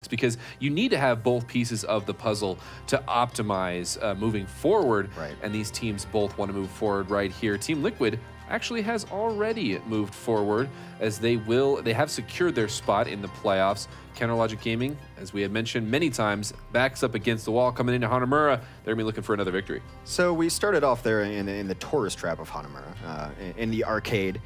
It's because you need to have both pieces of the puzzle to optimize moving forward. Right. And these teams both want to move forward right here. Team Liquid actually has already moved forward as they have secured their spot in the playoffs. Counterlogic Gaming, as we had mentioned many times, backs up against the wall coming into Hanamura. They're going to be looking for another victory. So we started off there in the tourist trap of Hanamura, in the arcade.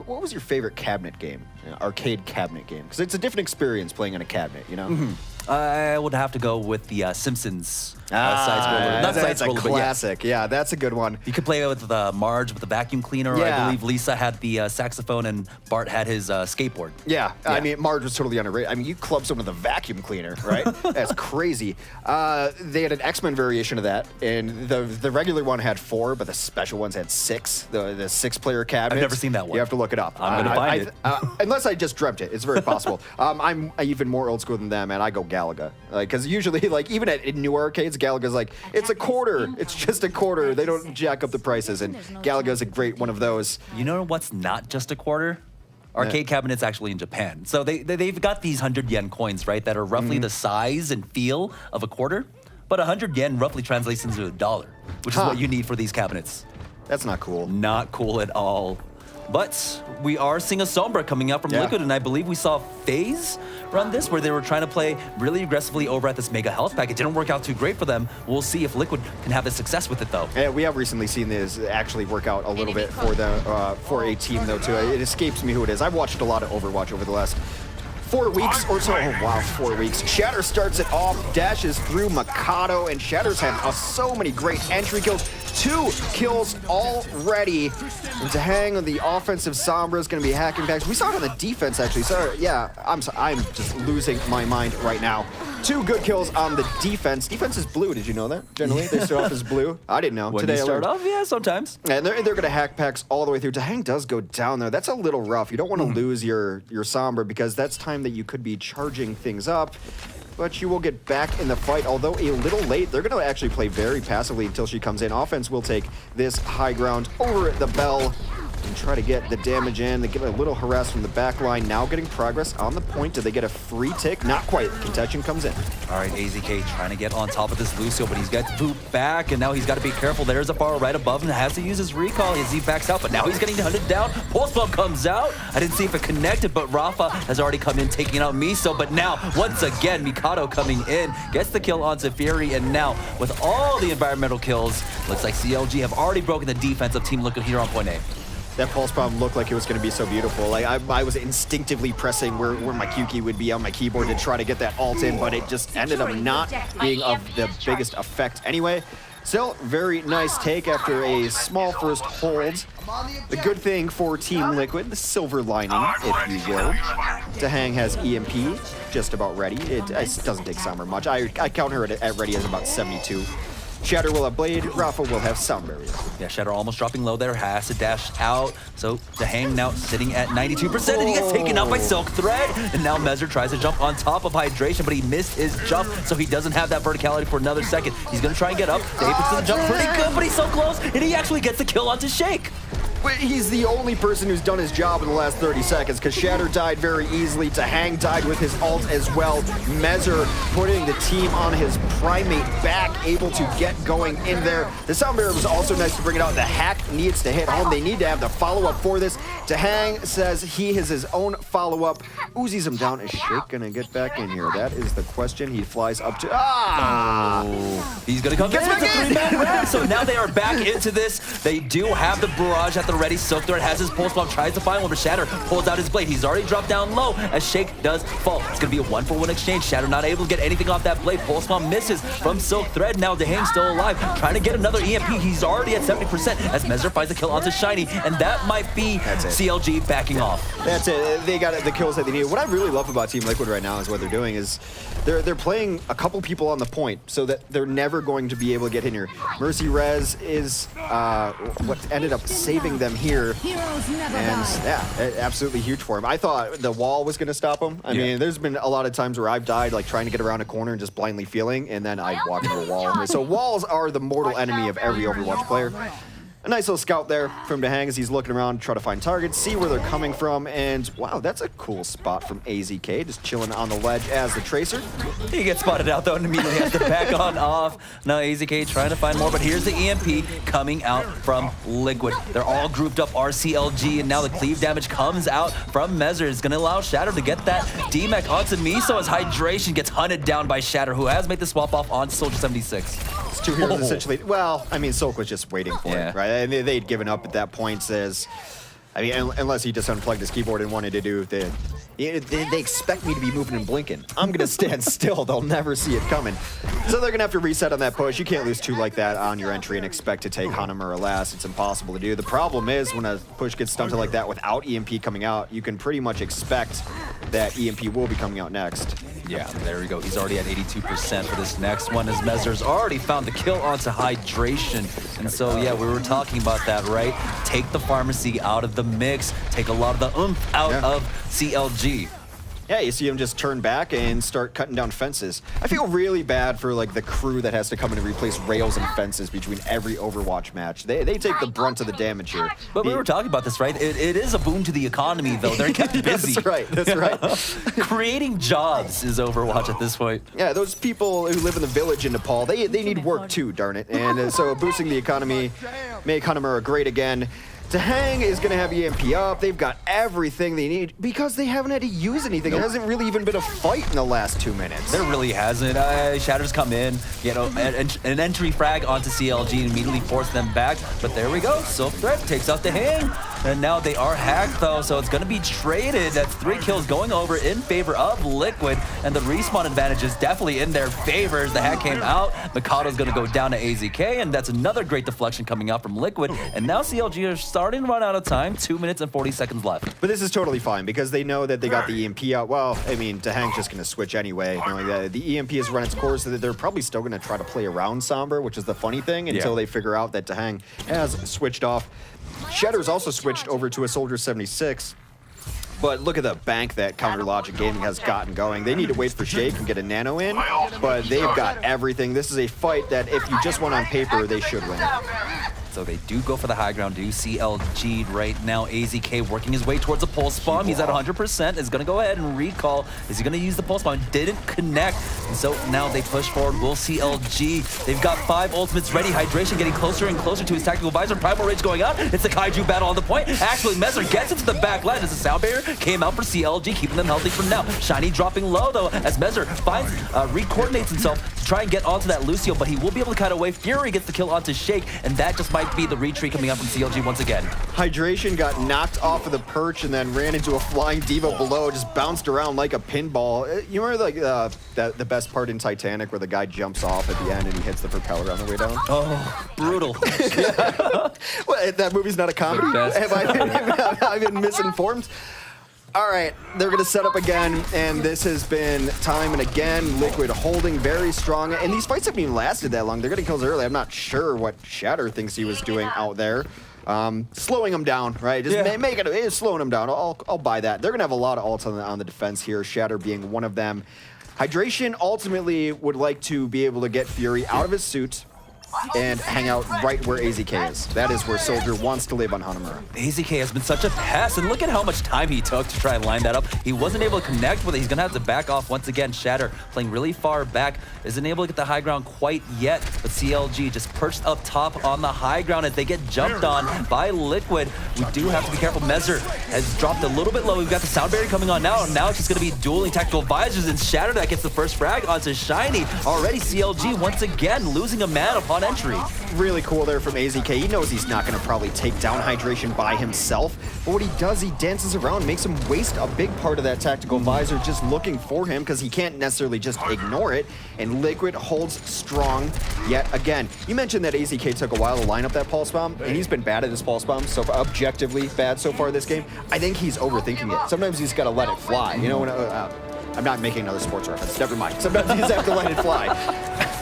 What was your favorite cabinet game, arcade cabinet game? Because it's a different experience playing on a cabinet, you know? Mm-hmm. I would have to go with the Simpsons side-scroller. Not That's a side-scroller, but classic. Yeah, that's a good one. You could play with Marge with the vacuum cleaner. Yeah. I believe Lisa had the saxophone and Bart had his skateboard. Yeah, I mean, Marge was totally underrated. I mean, you club someone with a vacuum cleaner, right? That's crazy. They had an X-Men variation of that, and the regular one had 4, but the special ones had 6. The 6-player cabinet. I've never seen that one. You have to look it up. I'm gonna find it. Unless I just dreamt it. It's very possible. I'm even more old school than them, and I go Galaga. Because usually, like, even in new arcades, Galaga's like, it's a quarter. It's just a quarter. They don't jack up the prices, and Galaga's a great one of those. You know what's not just a quarter? Arcade cabinets actually in Japan. So they've got these 100 yen coins, right, that are roughly the size and feel of a quarter. But 100 yen roughly translates into $1, which is what you need for these cabinets. That's not cool. Not cool at all. But we are seeing a Sombra coming out from Liquid, and I believe we saw FaZe run this, where they were trying to play really aggressively over at this Mega Health Pack. It didn't work out too great for them. We'll see if Liquid can have the success with it, though. Yeah, we have recently seen this actually work out a little bit for a team, though, too. It escapes me who it is. I've watched a lot of Overwatch over the last 4 weeks or so. Oh, wow, 4 weeks. Shatter starts it off, dashes through Mikado, and Shatter's had so many great entry kills. 2 kills already. And to hang on the offensive, Sombra is going to be hacking back. We saw it on the defense, actually. So, yeah, I'm just losing my mind right now. 2 good kills on the defense. Defense is blue. Did you know that? Generally, they start off as blue. I didn't know. When Today they start off, yeah, sometimes. And they're going to hack packs all the way through. Tahang does go down there. That's a little rough. You don't want to lose your Sombra because that's time that you could be charging things up. But you will get back in the fight, although a little late. They're going to actually play very passively until she comes in. Offense will take this high ground over the Bell and try to get the damage in. They get a little harassed from the back line. Now getting progress on the point. Do they get a free tick? Not quite. Contention comes in. All right, AZK trying to get on top of this Lucio, but he's got to boot back, and now he's got to be careful. There's a bar right above him. Has to use his recall as he backs out, but now he's getting hunted down. Pulse Bomb comes out. I didn't see if it connected, but Rafa has already come in, taking out Miso. But now, once again, Mikado coming in, gets the kill onto Fury, and now, with all the environmental kills, looks like CLG have already broken the defense of Team Liquid here on point A. That pulse bomb looked like it was going to be so beautiful. Like I was instinctively pressing where my Q key would be on my keyboard to try to get that ult in, but it just ended up not being of the biggest effect anyway. Still, very nice take after a small first hold. The good thing for Team Liquid, the silver lining, if you will. Tahang has EMP just about ready. It doesn't take Sombra much. I count her at ready as about 72. Shatter will have Blade, Rafa will have Sound Barrier. Yeah, Shatter almost dropping low there, has to dash out. So Tahang now sitting at 92%, and he gets taken out by Silk Thread. And now Mezzer tries to jump on top of Hydration, but he missed his jump, so he doesn't have that verticality for another second. He's gonna try and get up. The Apex doesn't jump pretty good, but he's so close, and he actually gets the kill onto Shake. He's the only person who's done his job in the last 30 seconds because Shatter died very easily. Tahang died with his ult as well. Mezzer putting the team on his primate back, able to get going in there. The Sound Barrier was also nice to bring it out. The hack needs to hit home. They need to have the follow-up for this. Tahang says he has his own follow-up. Uzis him down. Is Shake going to get back in here? That is the question. He flies up to... He's going to come back. It's a 3-man round. So now they are back into this. They do have the barrage at the ready. Silk Thread has his pulse bomb, tries to find one, but Shatter pulls out his blade. He's already dropped down low as Shake does fall. It's going to be a 1-for-1 exchange. Shatter not able to get anything off that blade. Pulse bomb misses from Silk Thread. Now Tahang still alive, trying to get another EMP. He's already at 70% as Mezzer finds the kill onto Shiny, and that might be CLG backing off. That's it. They got the kills that they need. What I really love about Team Liquid right now is what they're doing is they're playing a couple people on the point so that they're never going to be able to get in here. Mercy Rez is what ended up saving them here. And yeah, absolutely huge for him. I thought the wall was going to stop him. I mean, there's been a lot of times where I've died like trying to get around a corner and just blindly feeling, and then I'd walk into a wall. So walls are the mortal enemy of every Overwatch player. A nice little scout there from Dahang as he's looking around, try to find targets, see where they're coming from, and wow, that's a cool spot from AZK, just chilling on the ledge as the Tracer. He gets spotted out though and immediately has to back on off. Now AZK trying to find more, but here's the EMP coming out from Liquid. They're all grouped up RCLG, and now the cleave damage comes out from Mezzer. It's going to allow Shatter to get that D-Mech onto Miso as Hydration gets hunted down by Shatter, who has made the swap off on Soldier 76. It's two heroes essentially. Well, I mean, Silk was just waiting for it, right? And they'd given up at that point. Says, I mean, unless he just unplugged his keyboard and wanted to do they expect me to be moving and blinking. I'm gonna stand still. They'll never see it coming. So they're gonna have to reset on that push. You can't lose two like that on your entry and expect to take Hanamura last. It's impossible to do. The problem is when a push gets stunted like that without EMP coming out, you can pretty much expect that EMP will be coming out next. Yeah, there we go. He's already at 82% for this next one as Mezzer's already found the kill onto Hydration. And so, yeah, we were talking about that, right? Take the pharmacy out of the mix. Take a lot of the oomph out of CLG. Yeah, you see him just turn back and start cutting down fences. I feel really bad for like the crew that has to come in and replace rails and fences between every Overwatch match. They take the brunt of the damage here. But we were talking about this, right? It is a boon to the economy, though. They're kept busy. That's right, that's right. Creating jobs is Overwatch at this point. Yeah, those people who live in the village in Nepal, they need work too, darn it. And so boosting the economy, make Hanamura great again. Dahang is going to have EMP up. They've got everything they need because they haven't had to use anything. It hasn't really even been a fight in the last 2 minutes. There really hasn't. Shatters come in, you know, an entry frag onto CLG and immediately force them back. But there we go. Silk Threat takes out Dahang. And now they are hacked, though, so it's going to be traded. That's 3 kills going over in favor of Liquid, and the respawn advantage is definitely in their favor as the hack came out. Mikado's going to go down to AZK, and that's another great deflection coming out from Liquid. And now CLG are starting to run out of time, 2 minutes and 40 seconds left. But this is totally fine because they know that they got the EMP out. Well, I mean, Dahang's just going to switch anyway, knowing that the EMP has run its course, so that they're probably still going to try to play around Somber, which is the funny thing, until they figure out that Dahang has switched off. Shatter's also switched over to a Soldier 76, but look at the bank that Counter Logic Gaming has gotten going. They need to wait for Shake and get a nano in, but they've got everything. This is a fight that if you just went on paper, they should win. So they do go for the high ground, do CLG right now. AZK working his way towards a pulse bomb. He's at 100%, is going to go ahead and recall. Is he going to use the pulse bomb? Didn't connect. And so now they push forward. Will CLG. They've got 5 ultimates ready. Hydration getting closer and closer to his tactical visor. Primal Rage going out. It's the Kaiju battle on the point. Actually, Mezzer gets into the back line as the sound barrier came out for CLG, keeping them healthy for now. Shiny dropping low, though, as Mezzer finds, re-coordinates himself to try and get onto that Lucio, but he will be able to cut away. Fury gets the kill onto Shake, and that just might be the retreat coming up from CLG once again. Hydration got knocked off of the perch and then ran into a flying diva below, just bounced around like a pinball. You remember like the best part in Titanic where the guy jumps off at the end and he hits the propeller on the way down? Oh, brutal. Well, that movie's not a comedy? Have I been misinformed? All right, they're going to set up again, and this has been time and again. Liquid holding very strong, and these fights haven't even lasted that long. They're getting kills early. I'm not sure what Shatter thinks he was doing out there. Slowing him down, right? Just make it slowing him down. I'll buy that. They're going to have a lot of ults on the defense here, Shatter being one of them. Hydration ultimately would like to be able to get Fury out of his suit and hang out right where AZK is. That is where Soldier wants to live on Hanamura. AZK has been such a pest, and look at how much time he took to try and line that up. He wasn't able to connect with it. He's going to have to back off once again. Shatter playing really far back, isn't able to get the high ground quite yet, but CLG just perched up top on the high ground as they get jumped on by Liquid. We do have to be careful. Mezzer has dropped a little bit low. We've got the sound barrier coming on now, and now it's just going to be dueling tactical visors, and Shatter that gets the first frag onto Shiny. Already CLG once again losing a man upon entry. Really cool there from AZK. He knows he's not going to probably take down Hydration by himself, but what he does, he dances around, makes him waste a big part of that tactical visor just looking for him because he can't necessarily just ignore it, and Liquid holds strong yet again. You mentioned that AZK took a while to line up that pulse bomb, and he's been bad at his pulse bomb, so objectively bad so far this game. I think he's overthinking it. Sometimes he's got to let it fly. You know, when I'm not making another sports reference. Never mind. Sometimes you just have to let it fly.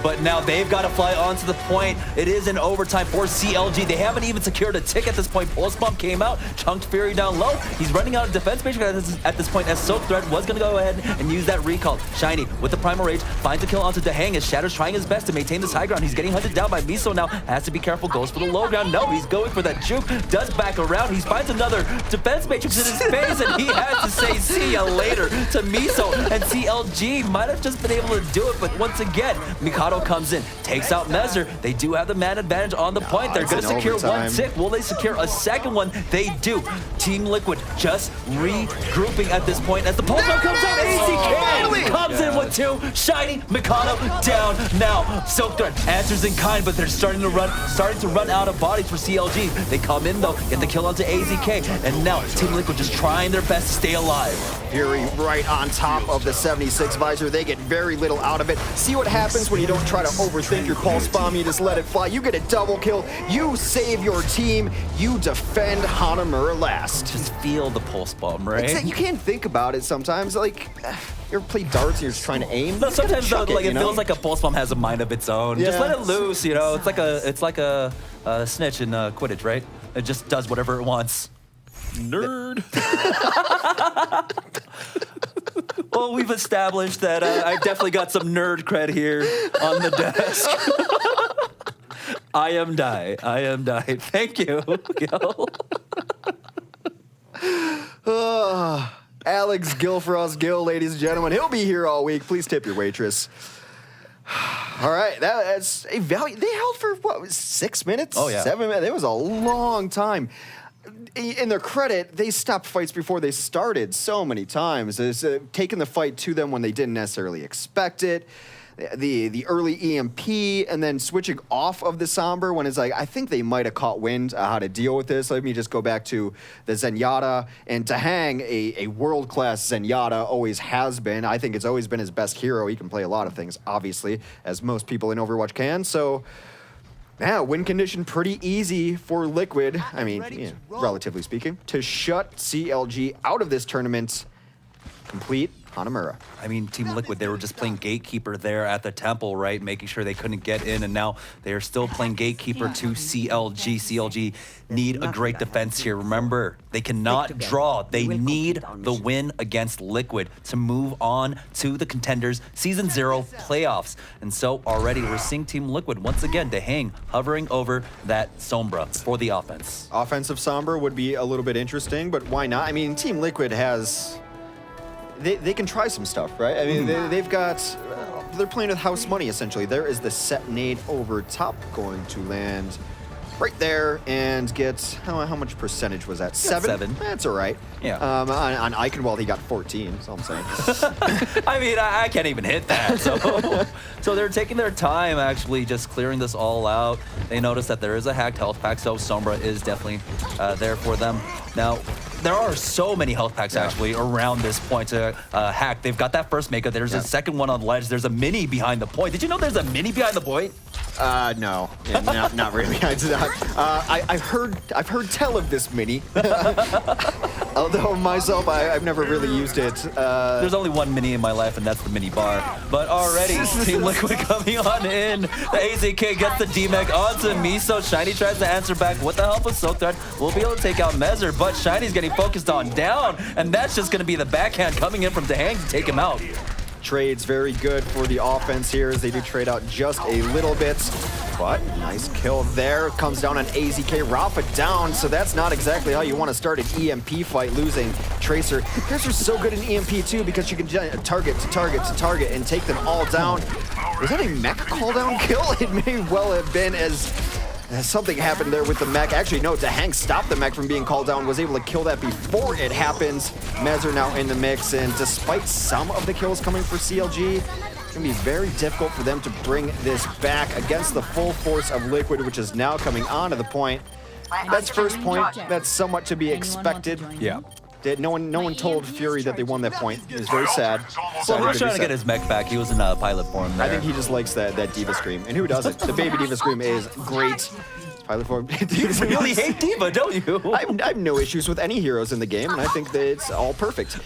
But now they've got to fly onto the point. It is in overtime for CLG. They haven't even secured a tick at this point. Pulse Bomb came out, chunked Fury down low. He's running out of defense basically at this point, as Soak Threat was going to go ahead and use that recall. Shiny with the Primal Rage finds a kill onto Dahang as Shatter's trying his best to maintain this high ground. He's getting hunted down by Miso now. Has to be careful, goes for the low ground. No, he's going for that juke. Does back around. He finds another defense matrix in his face, and he has to say see ya later to Miso. And CLG might have just been able to do it, but once again, Mikado comes in, takes out Mezzer. They do have the man advantage on the point. They're going to secure one tick. Will they secure a second one? They do. Team Liquid just regrouping at this point as the pulse comes out. AZK comes in with two. Shiny, Mikado down now. Soak Threat answers in kind, but they're starting to run out of bodies for CLG. They come in though, get the kill onto AZK, and now Team Liquid just trying their best to stay alive. Fury right on top of the 76 visor. They get very little out of it. See what happens when you don't try to overthink your pulse bomb. You just let it fly. You get a double kill. You save your team. You defend Hanamura last. Just feel the pulse bomb, right? You can't think about it sometimes. Like, you ever play darts and you're just trying to aim? No, sometimes though, like it feels like a pulse bomb has a mind of its own. Yeah. Just let it loose, you know. It's like a snitch in Quidditch, right? It just does whatever it wants. Nerd. Well, we've established that I've definitely got some nerd cred here on the desk. I am Die. Thank you, Gill. Alex Gillfrost, Gill, ladies and gentlemen. He'll be here all week. Please tip your waitress. All right, that's a value. They held for, what, 6 minutes? Oh, yeah. 7 minutes? It was a long time. In their credit, they stopped fights before they started so many times. It's taking the fight to them when they didn't necessarily expect it. The early EMP, and then switching off of the Somber when it's like, I think they might have caught wind how to deal with this. Let me just go back to the Zenyatta. And Dahang, a world-class Zenyatta, always has been. I think it's always been his best hero. He can play a lot of things, obviously, as most people in Overwatch can. So, yeah, win condition pretty easy for Liquid. I mean, yeah, relatively speaking, to shut CLG out of this tournament. Complete Hanamura. I mean, Team Liquid, they were just playing Gatekeeper there at the temple, right? Making sure they couldn't get in, and now they are still playing Gatekeeper to CLG. CLG need a great defense here. Remember, they cannot draw. They need the win against Liquid to move on to the Contenders Season 0 playoffs. And so already we're seeing Team Liquid once again Dahang hovering over that Sombra for the offense. Offensive Sombra would be a little bit interesting, but why not? I mean, Team Liquid has... They can try some stuff, right? I mean, they've got... they're playing with house money, essentially. There is the set nade over top going to land right there and get... How much percentage was that? 7? That's all right. Yeah. On Eichenwald, he got 14, that's all I'm saying. I mean, I can't even hit that. So they're taking their time, actually, just clearing this all out. They notice that there is a hacked health pack, so Sombra is definitely there for them. Now, there are so many health packs, actually, around this point to hack. They've got that first makeup. There's a second one on the ledge. There's a mini behind the point. Did you know there's a mini behind the point? No, yeah, not really. I've heard tell of this mini. Although myself, I've never really used it. There's only one mini in my life, and that's the mini bar. But already, Team Liquid coming on in. The AZK gets the D-Mech onto Miso. Shiny tries to answer back with the help of Soak Threat. We'll be able to take out Mezzer, but Shiny's getting focused on down, and that's just going to be the backhand coming in from Dahang to take him out. Trades very good for the offense here as they do trade out just a little bit. But nice kill there. Comes down on AZK. Rafa down, so that's not exactly how you want to start an EMP fight, losing Tracer. Tracer's so good in EMP too because you can target to target to target and take them all down. Was that a mech call down kill? It may well have been as something happened there with the mech. Actually, no, Dahang stopped the mech from being called down, was able to kill that before it happens. Mezzer now in the mix, and despite some of the kills coming for CLG, it's going to be very difficult for them to bring this back against the full force of Liquid, which is now coming onto the point. That's first point. That's somewhat to be expected. Yeah. No one told Fury that they won that point. It was very sad. Well, he's trying to get his mech back. He was in a pilot form there. I think he just likes that Diva Scream. And who doesn't? The baby Diva Scream is great. Pilot form. You really hate Diva, don't you? I have no issues with any heroes in the game, and I think that it's all perfect.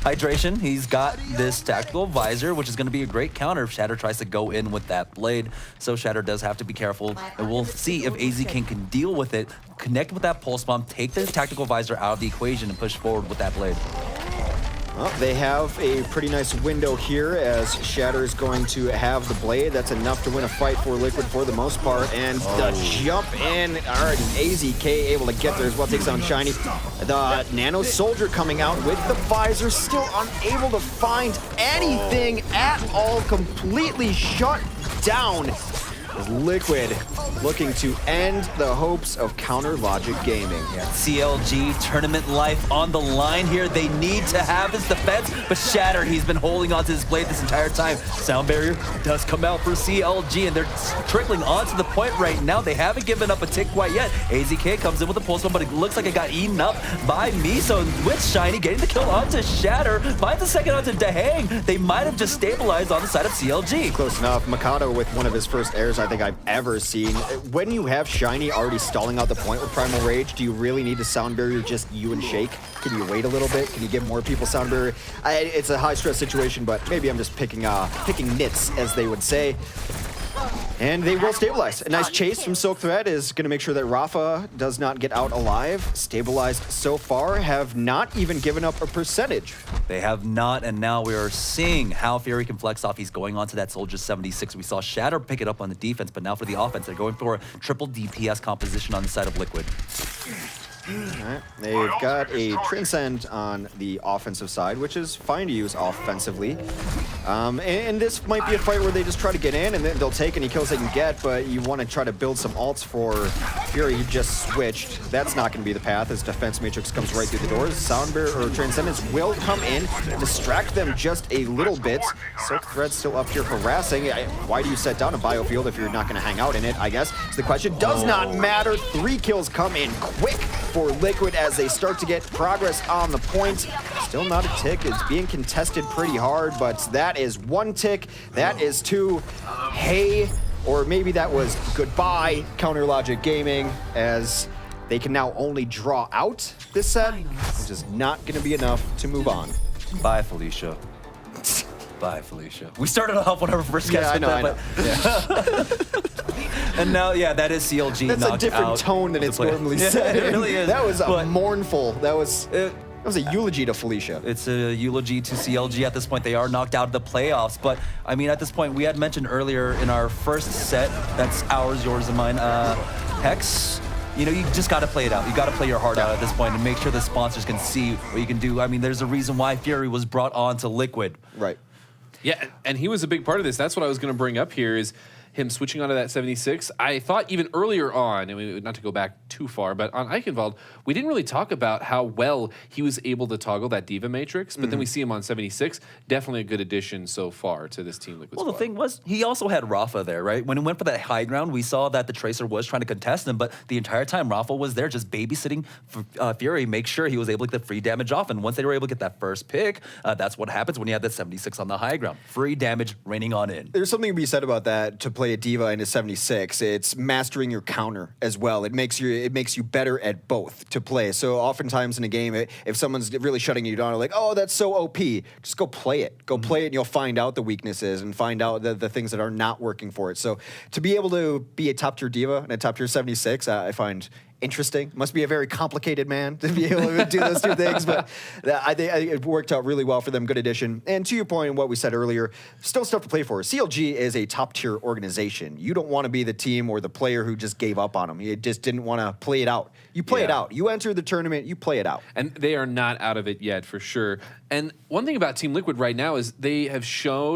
hydration. He's got this tactical visor, which is going to be a great counter if Shatter tries to go in with that blade. So Shatter does have to be careful, and we'll see if AZ can deal with it, connect with that pulse bomb, take the tactical visor out of the equation, and push forward with that blade. Well, they have a pretty nice window here as Shatter is going to have the blade. That's enough to win a fight for Liquid for the most part. And the jump in, already AZK able to get there as well, takes down Shiny. The Nano Soldier coming out with the visor, still unable to find anything at all, completely shut down. As Liquid looking to end the hopes of Counter Logic Gaming. Yeah, CLG tournament life on the line here. They need to have his defense, but Shatter, he's been holding onto his blade this entire time. Sound barrier does come out for CLG, and they're trickling onto the point right now. They haven't given up a tick quite yet. AZK comes in with a pulse bomb, but it looks like it got eaten up by Miso with Shiny getting the kill onto Shatter. Finds the second onto Dahang. They might have just stabilized on the side of CLG. Close enough. Mikado with one of his first airs I think I've ever seen. When you have Shiny already stalling out the point with Primal Rage, do you really need a sound barrier just you and Shake? Can you wait a little bit? Can you give more people sound barrier? It's a high stress situation, but maybe I'm just picking nits, as they would say. And they will stabilize. A nice chase from Silk Thread is going to make sure that Rafa does not get out alive. Stabilized so far, have not even given up a percentage. They have not, and now we are seeing how Fury can flex off. He's going on to that Soldier 76. We saw Shatter pick it up on the defense, but now for the offense, they're going for a triple DPS composition on the side of Liquid. All right. They've got a Transcend on the offensive side, which is fine to use offensively. And this might be a fight where they just try to get in and then they'll take any kills they can get, but you want to try to build some ults for Fury who just switched. That's not going to be the path as Defense Matrix comes right through the doors. Sound Barrier or Transcendence will come in, distract them just a little bit. Silk Thread still up here harassing. Why do you set down a biofield if you're not going to hang out in it, I guess? So the question does not matter. 3 kills come in quick for Liquid as they start to get progress on the point. Still not a tick. It's being contested pretty hard, but that is 1 tick. That is 2. Hey, or maybe that was goodbye, Counter Logic Gaming, as they can now only draw out this set, which is not going to be enough to move on. Bye, Felicia. Bye, Felicia. We started off one of our first guests with that, but yeah. And now, yeah, that is CLG. That's a different tone than it's normally said. It really is. That was a mournful. That was a eulogy to Felicia. It's a eulogy to CLG at this point. They are knocked out of the playoffs, but I mean, at this point, we had mentioned earlier in our first set, that's ours, yours, and mine, Hex. You know, you just got to play it out. You got to play your heart out at this point and make sure the sponsors can see what you can do. I mean, there's a reason why Fury was brought on to Liquid. Right. Yeah, and he was a big part of this. That's what I was going to bring up here is him switching onto that 76. I thought even earlier on, I mean, not to go back too far, but on Eichenwald, we didn't really talk about how well he was able to toggle that Diva Matrix, but then we see him on 76. Definitely a good addition so far to this Team Liquid Well, squad. the thing was, he also had Rafa there, right? When he went for that high ground, we saw that the Tracer was trying to contest him, but the entire time, Rafa was there just babysitting Fury, make sure he was able to get the free damage off, and once they were able to get that first pick, that's what happens when you have that 76 on the high ground. Free damage raining on in. There's something to be said about that, to play a Diva in a 76. It's mastering your counter as well. It makes you better at both to play. So oftentimes in a game, if someone's really shutting you down, like, oh, that's so OP, just go play it. Go play it and you'll find out the weaknesses and find out the things that are not working for it. So to be able to be a top tier Diva and a top tier 76, I find interesting. Must be a very complicated man to be able to do those two things, but I think it worked out really well for them. Good addition. And to your point, what we said earlier, still stuff to play for. CLG is a top tier organization. You don't want to be the team or the player who just gave up on them. You just didn't want to play it out. You play it out. You enter the tournament, you play it out. And they are not out of it yet, for sure. And one thing about Team Liquid right now is they have shown